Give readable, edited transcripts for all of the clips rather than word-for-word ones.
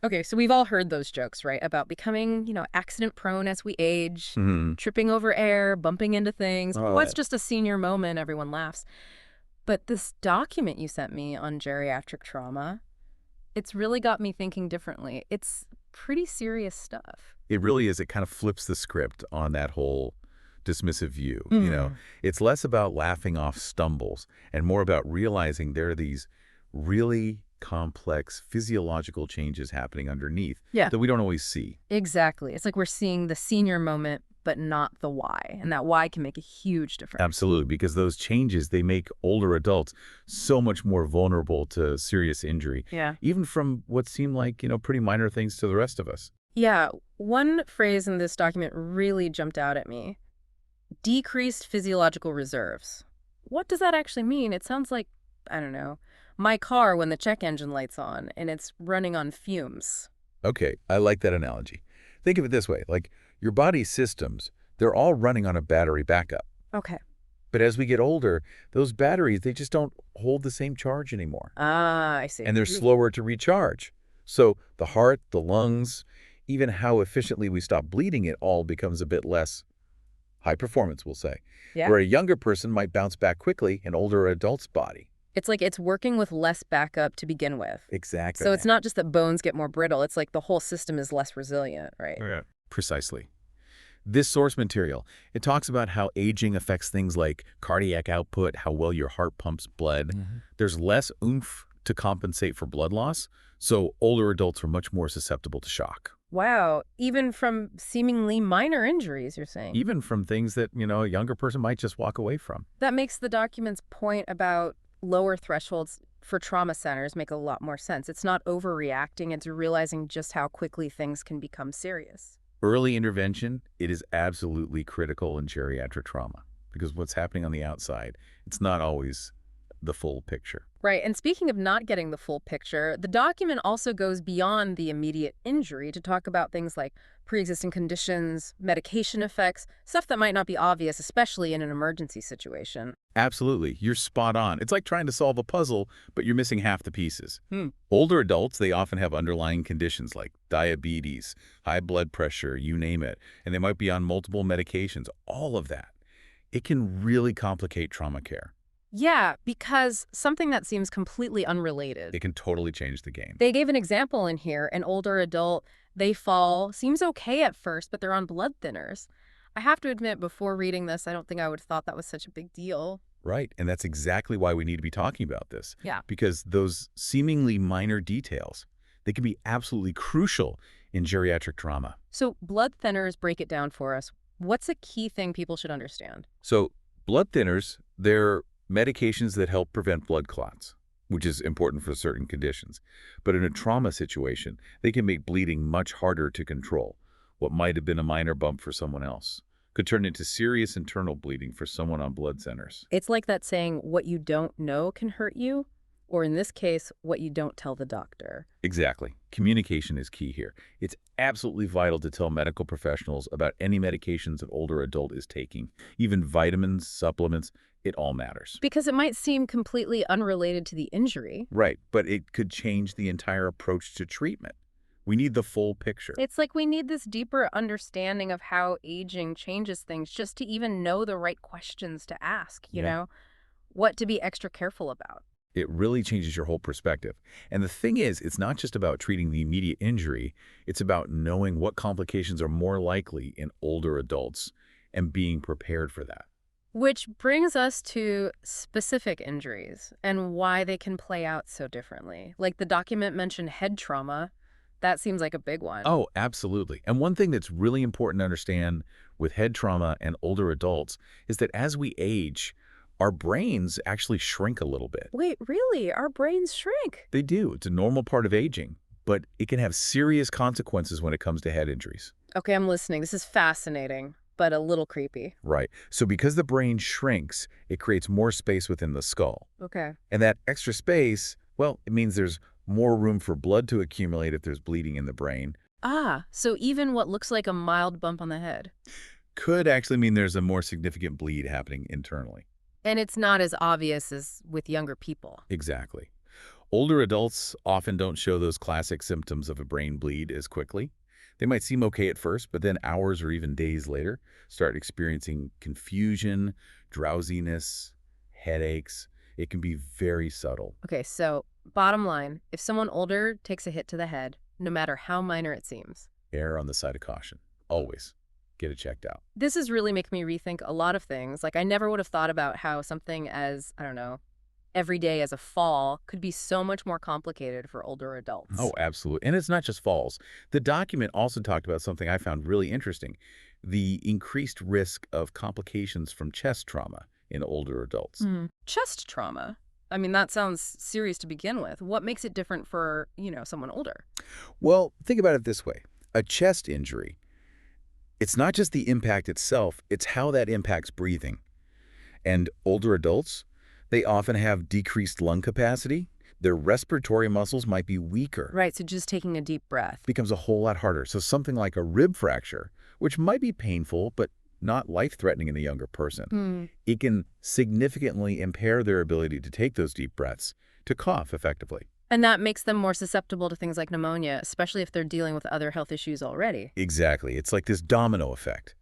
Okay, so we've all heard those jokes, right? About becoming, accident prone as we age, Hmm. tripping over air, bumping into things. Oh, Oh, it's just a senior moment, everyone laughs. But this document you sent me on geriatric trauma, it's really got me thinking differently. It's pretty serious stuff. it really is. It kind of flips the script on that whole dismissive view. Mm. It's less about laughing off stumbles and more about realizing there are these really complex physiological changes happening underneath Yeah, that we don't always see. exactly. It's like we're seeing the senior moment, but not the why. And that why can make a huge difference. Absolutely, because those changes, they make older adults so much more vulnerable to serious injury, Yeah. even from what seem like, pretty minor things to the rest of us. Yeah, one phrase in this document really jumped out at me. Decreased physiological reserves. What does that actually mean? It sounds like, I don't know, my car when the check engine light's on and it's running on fumes. Okay, I like that analogy. Think of it this way, like your body's systems, they're all running on a battery backup. Okay. But as we get older, those batteries, they just don't hold the same charge anymore. Ah, I see. And they're slower to recharge. So the heart, the lungs, even how efficiently we stop bleeding, it all becomes a bit less high performance, we'll say. Yeah. Where a younger person might bounce back quickly, an older adult's body. It's like it's working with less backup to begin with. Exactly. So it's not just that bones get more brittle, it's like the whole system is less resilient, right? Yeah. Precisely. This source material, it talks about how aging affects things like cardiac output, how well your heart pumps blood. There's less oomph to compensate for blood loss, so older adults are much more susceptible to shock. Wow, even from seemingly minor injuries, you're saying? Even from things that, a younger person might just walk away from. That makes the document's point about lower thresholds for trauma centers make a lot more sense. It's not overreacting, it's realizing just how quickly things can become serious. Early intervention, it is absolutely critical in geriatric trauma because what's happening on the outside, it's not always the full picture. Right, and speaking of not getting the full picture, the document also goes beyond the immediate injury to talk about things like pre-existing conditions, medication effects, stuff that might not be obvious, especially in an emergency situation. Absolutely. You're spot on. It's like trying to solve a puzzle, but you're missing half the pieces. Hmm. Older adults, they often have underlying conditions like diabetes, high blood pressure, you name it, and they might be on multiple medications, all of that. It can really complicate trauma care. Yeah, because something that seems completely unrelated. It can totally change the game. They gave an example in here. An older adult, they fall, seems okay at first, but they're on blood thinners. I have to admit, before reading this, I don't think I would have thought that was such a big deal. Right, and that's exactly why we need to be talking about this. Yeah. Because those seemingly minor details, they can be absolutely crucial in geriatric trauma. So blood thinners, break it down for us. What's a key thing people should understand? So blood thinners, they're medications that help prevent blood clots, which is important for certain conditions. But in a trauma situation, they can make bleeding much harder to control. What might have been a minor bump for someone else could turn into serious internal bleeding for someone on blood centers. It's like that saying, what you don't know can hurt you, or in this case, what you don't tell the doctor. Exactly. Communication is key here. It's absolutely vital to tell medical professionals about any medications an older adult is taking, even vitamins, supplements, it all matters. Because it might seem completely unrelated to the injury. Right, but it could change the entire approach to treatment. We need the full picture. It's like we need this deeper understanding of how aging changes things just to even know the right questions to ask, you Yeah. know, what to be extra careful about. It really changes your whole perspective. And the thing is, it's not just about treating the immediate injury. It's about knowing what complications are more likely in older adults and being prepared for that. Which brings us to specific injuries and why they can play out so differently. Like the document mentioned head trauma. That seems like a big one. Oh, absolutely. And one thing that's really important to understand with head trauma and older adults is that as we age, our brains actually shrink a little bit. Wait, really? Our brains shrink? They do. It's a normal part of aging, but it can have serious consequences when it comes to head injuries. Okay, I'm listening. This is fascinating, but a little creepy. Right. So because the brain shrinks, it creates more space within the skull. Okay. And that extra space, well, it means there's more room for blood to accumulate if there's bleeding in the brain. Ah, so even what looks like a mild bump on the head. Could actually mean there's a more significant bleed happening internally. And it's not as obvious as with younger people. Exactly. Older adults often don't show those classic symptoms of a brain bleed as quickly. They might seem okay at first, but then hours or even days later, start experiencing confusion, drowsiness, headaches. It can be very subtle. Okay, so bottom line, if someone older takes a hit to the head, no matter how minor it seems, Err on the side of caution. Always get it checked out. this is really making me rethink a lot of things. Like, I never would have thought about how something as, I don't know, every day as a fall could be so much more complicated for older adults. Oh, absolutely. And it's not just falls. The document also talked about something I found really interesting, the increased risk of complications from chest trauma in older adults. Chest trauma. I mean, that sounds serious to begin with. What makes it different for, someone older? Well, think about it this way. A chest injury, it's not just the impact itself, it's how that impacts breathing. And older adults, they often have decreased lung capacity. Their respiratory muscles might be weaker. Right, so just taking a deep breath. Becomes a whole lot harder. So something like a rib fracture, which might be painful but not life-threatening in a younger person, it can significantly impair their ability to take those deep breaths, to cough effectively. And that makes them more susceptible to things like pneumonia, especially if they're dealing with other health issues already. Exactly. It's like this domino effect.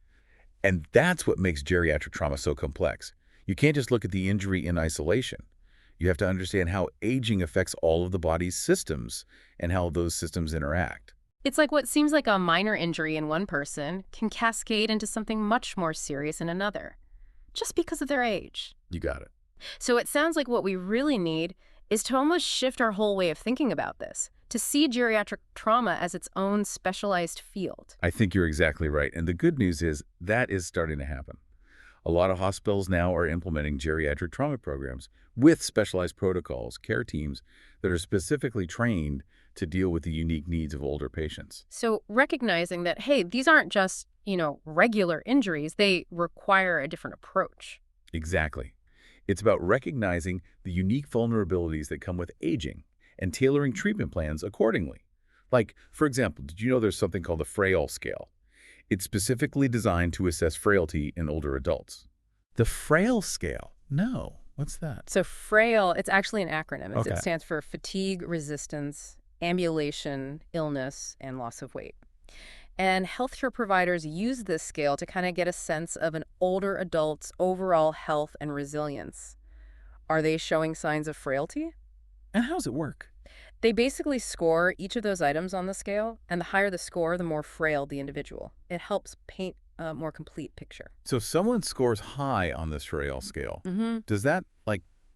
And that's what makes geriatric trauma so complex. You can't just look at the injury in isolation. You have to understand how aging affects all of the body's systems and how those systems interact. It's like what seems like a minor injury in one person can cascade into something much more serious in another, just because of their age. You got it. So it sounds like what we really need is to almost shift our whole way of thinking about this, to see geriatric trauma as its own specialized field. I think you're exactly right. And the good news is that is starting to happen. A lot of hospitals now are implementing geriatric trauma programs with specialized protocols, care teams that are specifically trained to deal with the unique needs of older patients. So recognizing that, hey, these aren't just, regular injuries, they require a different approach. Exactly. It's about recognizing the unique vulnerabilities that come with aging and tailoring treatment plans accordingly. Like, for example, did you know there's something called the Frail scale? It's specifically designed to assess frailty in older adults. The Frail scale? No. What's that? So FRAIL, it's actually an acronym. Okay. It stands for fatigue, resistance, ambulation, illness, and loss of weight. And healthcare providers use this scale to kind of get a sense of an older adult's overall health and resilience. Are they showing signs of frailty? And how does it work? They basically score each of those items on the scale, and the higher the score, the more frail the individual. It helps paint a more complete picture. So if someone scores high on this Frail scale, does that,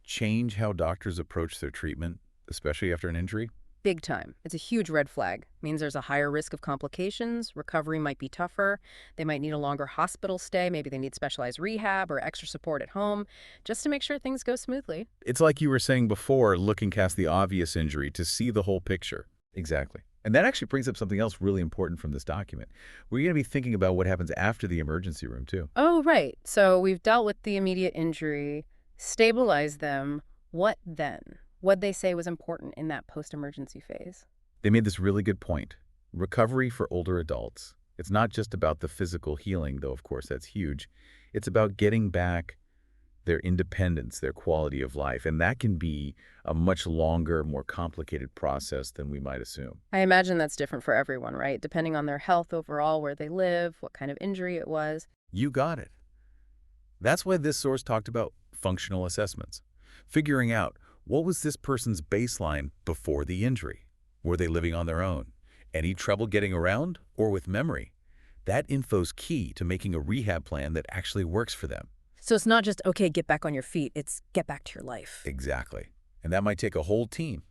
change how doctors approach their treatment, especially after an injury? Big time. It's a huge red flag. Means there's a higher risk of complications, recovery might be tougher, they might need a longer hospital stay, maybe they need specialized rehab or extra support at home, just to make sure things go smoothly. It's like you were saying before, looking past the obvious injury to see the whole picture. Exactly. And that actually brings up something else really important from this document. We're going to be thinking about what happens after the emergency room, too. Oh, right. So we've dealt with the immediate injury, stabilized them. What then? What'd they say was important in that post-emergency phase? They made this really good point. Recovery for older adults. It's not just about the physical healing, though, of course, that's huge. It's about getting back their independence, their quality of life. And that can be a much longer, more complicated process than we might assume. I imagine that's different for everyone, right? Depending on their health overall, where they live, what kind of injury it was. You got it. That's why this source talked about functional assessments. Figuring out, what was this person's baseline before the injury? Were they living on their own? Any trouble getting around or with memory? That info's key to making a rehab plan that actually works for them. So it's not just, okay, get back on your feet. It's get back to your life. Exactly. And that might take a whole team,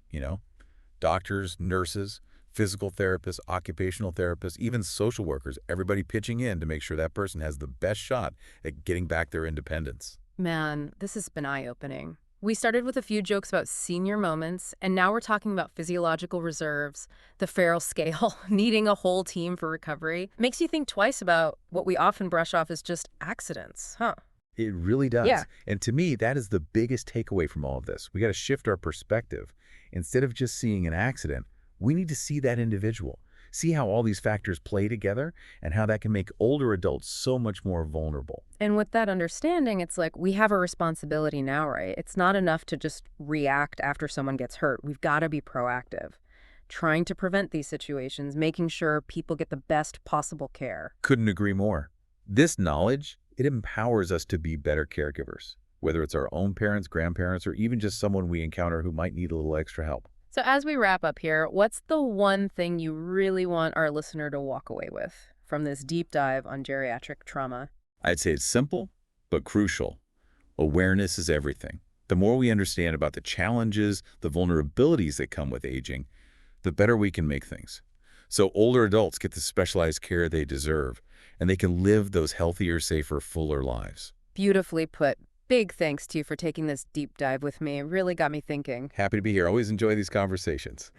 doctors, nurses, physical therapists, occupational therapists, even social workers, everybody pitching in to make sure that person has the best shot at getting back their independence. Man, this has been eye-opening. We started with a few jokes about senior moments, and now we're talking about physiological reserves, the Farrell scale, needing a whole team for recovery. Makes you think twice about what we often brush off as just accidents, huh? It really does. Yeah. And to me, that is the biggest takeaway from all of this. We got to shift our perspective. Instead of just seeing an accident, we need to see that individual, See how all these factors play together and how that can make older adults so much more vulnerable. And with that understanding, it's like we have a responsibility now, right? It's not enough to just react after someone gets hurt. We've got to be proactive, trying to prevent these situations, making sure people get the best possible care. Couldn't agree more. This knowledge, it empowers us to be better caregivers, whether it's our own parents, grandparents, or even just someone we encounter who might need a little extra help. So as we wrap up here, what's the one thing you really want our listener to walk away with from this deep dive on geriatric trauma? I'd say it's simple, but crucial. Awareness is everything. The more we understand about the challenges, the vulnerabilities that come with aging, the better we can make things. So older adults get the specialized care they deserve, and they can live those healthier, safer, fuller lives. Beautifully put. Big thanks to you for taking this deep dive with me. It really got me thinking. Happy to be here. Always enjoy these conversations.